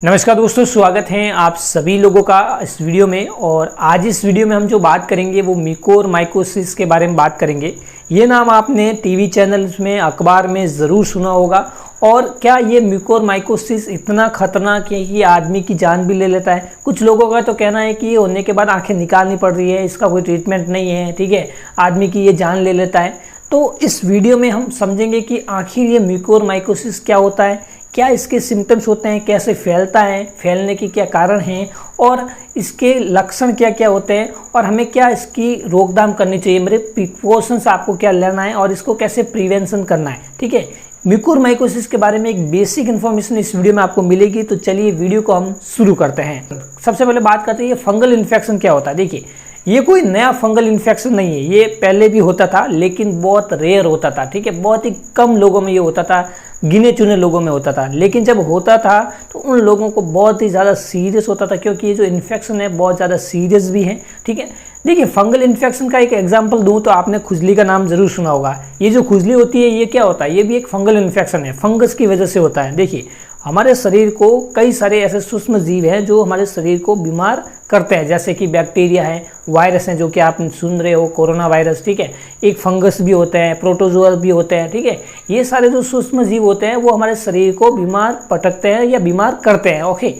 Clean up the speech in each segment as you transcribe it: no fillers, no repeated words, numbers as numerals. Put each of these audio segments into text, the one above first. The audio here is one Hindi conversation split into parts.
नमस्कार दोस्तों, स्वागत है आप सभी लोगों का इस वीडियो में। और आज इस वीडियो में हम जो बात करेंगे वो म्यूकोरमाइकोसिस के बारे में बात करेंगे। ये नाम आपने टीवी चैनल्स में, अखबार में ज़रूर सुना होगा। और क्या ये म्यूकोरमाइकोसिस इतना खतरनाक है कि आदमी की जान भी ले लेता है? कुछ लोगों का तो कहना है कि ये होने के बाद आंखें निकालनी पड़ रही है, इसका कोई ट्रीटमेंट नहीं है, ठीक है, आदमी की ये जान ले लेता है। तो इस वीडियो में हम समझेंगे कि आखिर ये म्यूकोरमाइकोसिस क्या होता है, क्या इसके सिम्टम्स होते हैं, कैसे फैलता है, फैलने के क्या कारण हैं और इसके लक्षण क्या क्या होते हैं और हमें क्या इसकी रोकथाम करनी चाहिए, मेरे प्रिकॉशंस आपको क्या लेना है और इसको कैसे प्रिवेंशन करना है। ठीक है, म्यूकोरमाइकोसिस के बारे में एक बेसिक इन्फॉर्मेशन इस वीडियो में आपको मिलेगी। तो चलिए वीडियो को हम शुरू करते हैं। सबसे पहले बात करते हैं ये फंगल इन्फेक्शन क्या होता है। देखिए, ये कोई नया फंगल इन्फेक्शन नहीं है, ये पहले भी होता था लेकिन बहुत रेयर होता था। ठीक है, बहुत ही कम लोगों में ये होता था, गिने चुने लोगों में होता था। लेकिन जब होता था तो उन लोगों को बहुत ही ज़्यादा सीरियस होता था, क्योंकि ये जो इन्फेक्शन है बहुत ज़्यादा सीरियस भी है। ठीक है, देखिए फंगल इन्फेक्शन का एक एग्जांपल दूं तो आपने खुजली का नाम जरूर सुना होगा। ये जो खुजली होती है ये क्या होता है, ये भी एक फंगल इन्फेक्शन है, फंगस की वजह से होता है। देखिए, हमारे शरीर को कई सारे ऐसे सूक्ष्म जीव हैं जो हमारे शरीर को बीमार करते हैं, जैसे कि बैक्टीरिया है, वायरस हैं जो कि आप सुन रहे हो, कोरोना वायरस। ठीक है, एक फंगस भी होते हैं, प्रोटोजोआ भी होते हैं। ठीक है, ये सारे जो सूक्ष्म जीव होते हैं वो हमारे शरीर को बीमार पटकते हैं या बीमार करते हैं। ओके,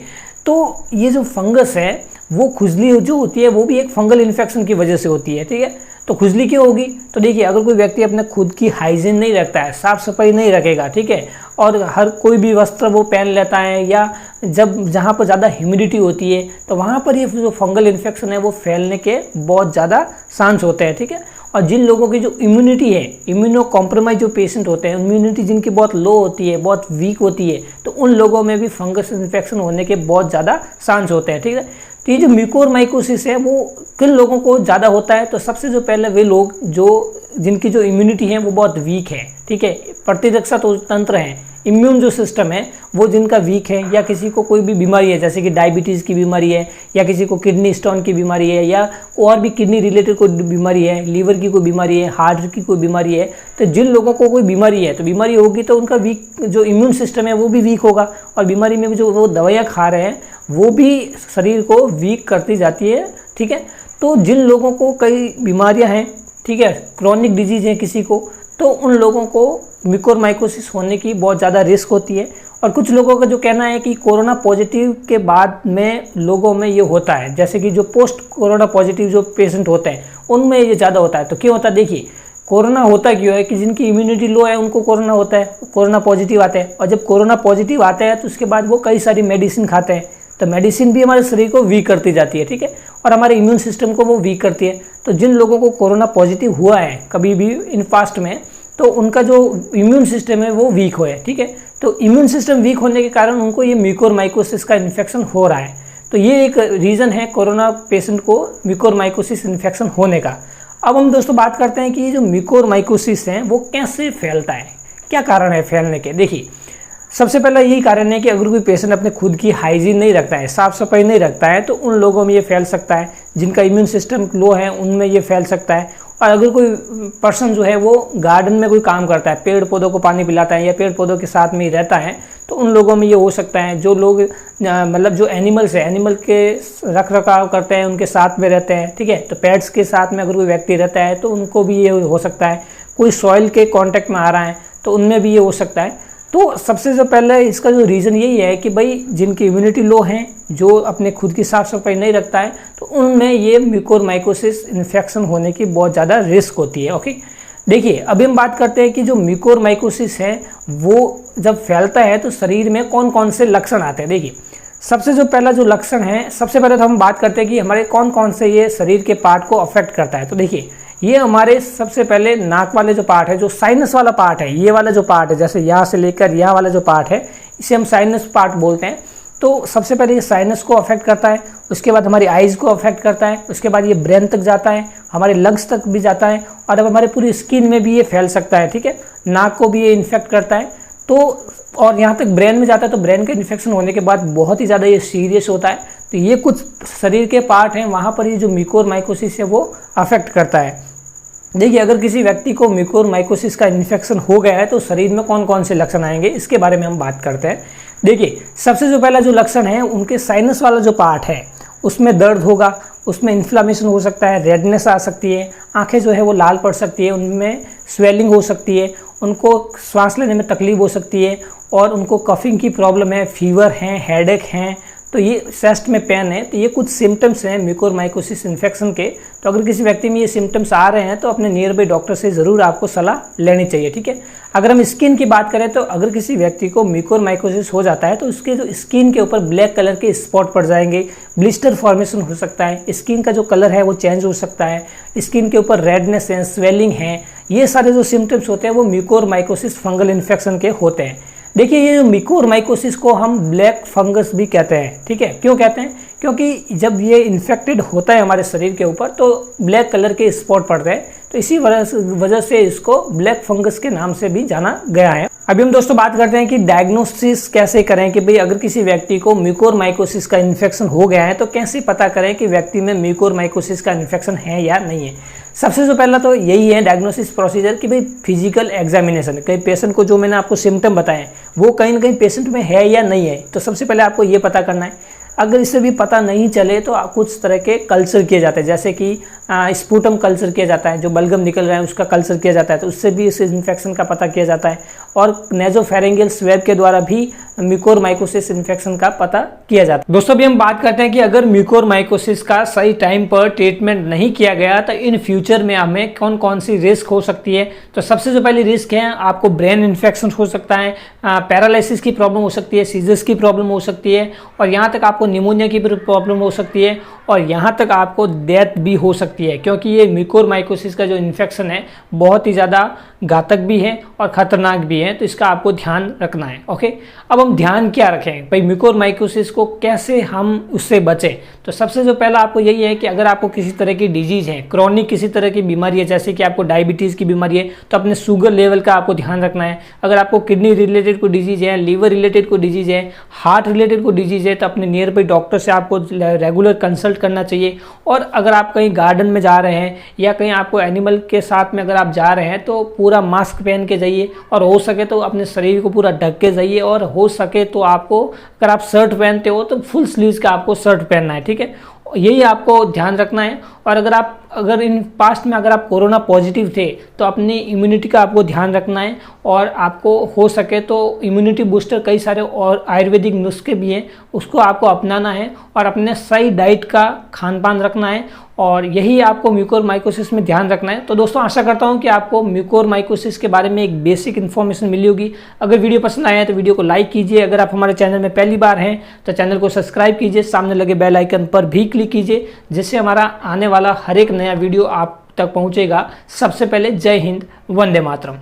तो ये जो फंगस है वो खुजली जो होती है वो भी एक फंगल इन्फेक्शन की वजह से होती है। ठीक है, तो खुजली क्यों होगी? तो देखिए, अगर कोई व्यक्ति अपने खुद की हाइजीन नहीं रखता है, साफ सफाई नहीं रखेगा, ठीक है, और हर कोई भी वस्त्र वो पहन लेता है, या जब जहाँ पर ज़्यादा ह्यूमिडिटी होती है तो वहाँ पर ये जो फंगल इन्फेक्शन है वो फैलने के बहुत ज़्यादा चांस होते हैं। ठीक है, और जिन लोगों की जो इम्यूनिटी है, इम्यूनो कॉम्प्रोमाइज जो पेशेंट होते हैं, इम्यूनिटी जिनकी बहुत लो होती है, बहुत वीक होती है, तो उन लोगों में भी फंगस इन्फेक्शन होने के बहुत ज़्यादा चांस होते हैं। ठीक है, तो ये जो म्यूकोरमाइकोसिस है वो किन लोगों को ज़्यादा होता है? तो सबसे जो पहले वे लोग जिनकी जो इम्यूनिटी है वो बहुत वीक है। ठीक है, प्रतिरक्षा तंत्र है, इम्यून जो सिस्टम है वो जिनका वीक है, या किसी को कोई भी बीमारी है जैसे कि डायबिटीज़ की बीमारी है, या किसी को किडनी स्टोन की बीमारी है, या और भी किडनी रिलेटेड कोई बीमारी है, लीवर की कोई बीमारी है, हार्ट की कोई बीमारी है, तो जिन लोगों को कोई बीमारी है तो बीमारी होगी तो उनका वीक जो इम्यून सिस्टम है वो भी वीक होगा, और बीमारी में जो वो दवाइयाँ खा रहे हैं वो भी शरीर को वीक करती जाती है। ठीक है, तो जिन लोगों को कई बीमारियां हैं, ठीक है, क्रोनिक डिजीज है किसी को, तो उन लोगों को म्यूकोरमाइकोसिस होने की बहुत ज़्यादा रिस्क होती है। और कुछ लोगों का जो कहना है कि कोरोना पॉजिटिव के बाद में लोगों में ये होता है, जैसे कि जो पोस्ट कोरोना पॉजिटिव जो पेशेंट होते हैं उनमें ये ज़्यादा होता है। तो क्यों होता है? देखिए, कोरोना होता क्यों है कि जिनकी इम्यूनिटी लो है उनको कोरोना होता है, कोरोना पॉजिटिव आता है। और जब कोरोना पॉजिटिव आता है तो उसके बाद वो कई सारी मेडिसिन खाते हैं, तो मेडिसिन भी हमारे शरीर को वीक करती जाती है। ठीक है, और हमारे इम्यून सिस्टम को वो वीक करती है। तो जिन लोगों को कोरोना पॉजिटिव हुआ है कभी भी इन पास्ट में, तो उनका जो इम्यून सिस्टम है वो वीक हुआ है। ठीक है, तो इम्यून सिस्टम वीक होने के कारण उनको ये म्यूकोरमाइकोसिस का इन्फेक्शन हो रहा है। तो ये एक रीज़न है कोरोना पेशेंट को म्यूकोरमाइकोसिस इन्फेक्शन होने का। अब हम दोस्तों बात करते हैं कि ये जो म्यूकोरमाइकोसिस है वो कैसे फैलता है, क्या कारण है फैलने के। देखिए, सबसे पहला यही कारण है कि अगर कोई पेशेंट अपने खुद की हाइजीन नहीं रखता है, साफ सफाई नहीं रखता है, तो उन लोगों में ये फैल सकता है। जिनका इम्यून सिस्टम लो है उनमें ये फैल सकता है। और अगर कोई पर्सन जो है वो गार्डन में कोई काम करता है, पेड़ पौधों को पानी पिलाता है या पेड़ पौधों के साथ में ही रहता है, तो उन लोगों में ये हो सकता है। जो लोग मतलब जो एनिमल्स है, एनिमल के रख रखाव करते हैं, उनके साथ में रहते हैं, ठीक है, तो पेट्स के साथ में अगर कोई व्यक्ति रहता है तो उनको भी ये हो सकता है। कोई सॉइल के कॉन्टेक्ट में आ रहा है तो उनमें भी ये हो सकता है। तो सबसे जो पहले इसका जो रीज़न यही है कि भाई जिनकी इम्यूनिटी लो है, जो अपने खुद की साफ सफाई नहीं रखता है, तो उनमें ये म्यूकोरमाइकोसिस इन्फेक्शन होने की बहुत ज़्यादा रिस्क होती है। ओके, देखिए अभी हम बात करते हैं कि जो म्यूकोरमाइकोसिस है वो जब फैलता है तो शरीर में कौन कौन से लक्षण आते हैं। देखिए, सबसे जो पहला जो लक्षण है, सबसे पहले तो हम बात करते हैं कि हमारे कौन कौन से ये शरीर के पार्ट को अफेक्ट करता है। तो देखिए, ये हमारे सबसे पहले नाक वाले जो पार्ट है, जो साइनस वाला पार्ट है, ये वाला जो पार्ट है, जैसे यहाँ से लेकर यहाँ वाला जो पार्ट है, इसे हम साइनस पार्ट बोलते हैं। तो सबसे पहले ये साइनस को अफेक्ट करता है, उसके बाद हमारी आइज़ को अफेक्ट करता है, उसके बाद ये ब्रेन तक जाता है, हमारे लंग्स तक भी जाता है, और अब हमारे पूरी स्किन में भी ये फैल सकता है। ठीक है, नाक को भी ये इन्फेक्ट करता है, तो और यहाँ तक ब्रेन में जाता है। तो ब्रेन का इन्फेक्शन होने के बाद बहुत ही ज़्यादा ये सीरियस होता है। तो ये कुछ शरीर के पार्ट हैं, वहाँ पर ये जो म्यूकोरमाइकोसिस है वो अफेक्ट करता है। देखिए, अगर किसी व्यक्ति को म्यूकोरमाइकोसिस का इन्फेक्शन हो गया है तो शरीर में कौन कौन से लक्षण आएंगे, इसके बारे में हम बात करते हैं। देखिए, सबसे जो पहला जो लक्षण है, उनके साइनस वाला जो पार्ट है उसमें दर्द होगा, उसमें इन्फ्लामेशन हो सकता है, रेडनेस आ सकती है, आंखें जो है वो लाल पड़ सकती है, उनमें स्वेलिंग हो सकती है, उनको सांस लेने में तकलीफ हो सकती है, और उनको कफिंग की प्रॉब्लम है, फीवर है, हेडेक हैं, तो ये चेस्ट में पेन है। तो ये कुछ सिम्टम्स हैं म्यूकोरमाइकोसिस इन्फेक्शन के। तो अगर किसी व्यक्ति में ये सिम्टम्स आ रहे हैं तो अपने नियर बाई डॉक्टर से ज़रूर आपको सलाह लेनी चाहिए, ठीक है। अगर हम स्किन की बात करें तो अगर किसी व्यक्ति को म्यूकोरमाइकोसिस हो जाता है तो उसके जो स्किन के ऊपर ब्लैक कलर के स्पॉट पड़ जाएंगे, ब्लिस्टर फॉर्मेशन हो सकता है, स्किन का जो कलर है वो चेंज हो सकता है, स्किन के ऊपर रेडनेस है, स्वेलिंग है, ये सारे जो सिम्टम्स होते हैं वो म्यूकोरमाइकोसिस फंगल इन्फेक्शन के होते हैं। देखिए, ये जो म्यूकोरमाइकोसिस को हम ब्लैक फंगस भी कहते हैं, ठीक है। क्यों कहते हैं? क्योंकि जब ये इन्फेक्टेड होता है हमारे शरीर के ऊपर तो ब्लैक कलर के स्पॉट पड़ते हैं, तो इसी वजह से इसको ब्लैक फंगस के नाम से भी जाना गया है। अभी हम दोस्तों बात करते हैं कि डायग्नोसिस कैसे करें, कि भाई अगर किसी व्यक्ति को म्यूकोरमाइकोसिस का इन्फेक्शन हो गया है तो कैसे पता करें कि व्यक्ति में म्यूकोरमाइकोसिस का इन्फेक्शन है या नहीं है। सबसे जो पहला तो यही है डायग्नोसिस प्रोसीजर कि भाई फिजिकल एग्जामिनेशन, कहीं पेशेंट को जो मैंने आपको सिम्टम बताए वो कहीं ना कहीं पेशेंट में है या नहीं है, तो सबसे पहले आपको ये पता करना है। अगर इससे भी पता नहीं चले तो कुछ तरह के कल्चर किए जाते हैं, जैसे कि स्पूटम कल्चर किया जाता है, जो बलगम निकल रहा है उसका कल्चर किया जाता है, तो उससे भी इस इन्फेक्शन का पता किया जाता है। और नेजोफेरेंजियल स्वैब के द्वारा भी म्यूकोरमाइकोसिस इन्फेक्शन का पता किया जाता है। दोस्तों, अभी हम बात करते हैं कि अगर म्यूकोरमाइकोसिस का सही टाइम पर ट्रीटमेंट नहीं किया गया तो इन फ्यूचर में हमें कौन कौन सी रिस्क हो सकती है। तो सबसे जो पहली रिस्क है, आपको ब्रेन इन्फेक्शन हो सकता है, पैरालिसिस की प्रॉब्लम हो सकती है, सीजर्स की प्रॉब्लम हो सकती है, और यहाँ तक आपको निमोनिया की प्रॉब्लम हो सकती है, और यहाँ तक आपको डेथ भी हो सकती है, क्योंकि ये म्यूकोरमाइकोसिस का जो इन्फेक्शन है बहुत ही ज़्यादा घातक भी है और ख़तरनाक भी है, तो इसका आपको ध्यान रखना है। ओके, अब हम ध्यान क्या रखें भाई, म्यूकोरमाइकोसिस को कैसे हम उससे बचें। तो सबसे जो पहला आपको यही है कि अगर आपको किसी तरह की डिजीज़ है, क्रॉनिक किसी तरह की बीमारी है, जैसे कि आपको डायबिटीज़ की बीमारी है, तो अपने शुगर लेवल का आपको ध्यान रखना है। अगर आपको किडनी रिलेटेड कोई डिजीज़ है, लीवर रिलेटेड कोई डिजीज़ है, हार्ट रिलेटेड कोई डिजीज़ है, तो अपने नियर बाई डॉक्टर से आपको रेगुलर कंसल्ट करना चाहिए। और अगर आप कहीं गार्डन में जा रहे हैं या कहीं आपको एनिमल के साथ में अगर आप जा रहे हैं तो पूरा मास्क पहन के जाइए, और हो सके तो अपने शरीर को पूरा ढक के जाइए, और हो सके तो आपको अगर आप शर्ट पहनते हो तो फुल स्लीव्स का आपको शर्ट पहनना है, ठीक है। यही आपको ध्यान रखना है। और अगर इन पास्ट में अगर आप कोरोना पॉजिटिव थे तो अपनी इम्यूनिटी का आपको ध्यान रखना है, और आपको हो सके तो इम्यूनिटी बूस्टर कई सारे और आयुर्वेदिक नुस्खे भी हैं, उसको आपको अपनाना है, और अपने सही डाइट का खान पान रखना है, और यही आपको म्यूकोरमाइकोसिस में ध्यान रखना है। तो दोस्तों, आशा करता हूं कि आपको म्यूकोरमाइकोसिस के बारे में एक बेसिक इन्फॉर्मेशन मिली होगी। अगर वीडियो पसंद आया है तो वीडियो को लाइक कीजिए, अगर आप हमारे चैनल में पहली बार हैं तो चैनल को सब्सक्राइब कीजिए, सामने लगे बेल आइकन पर भी क्लिक कीजिए, जिससे हमारा आने वाला हर एक नया वीडियो आप तक पहुंचेगा सबसे पहले। जय हिंद, वंदे मातरम।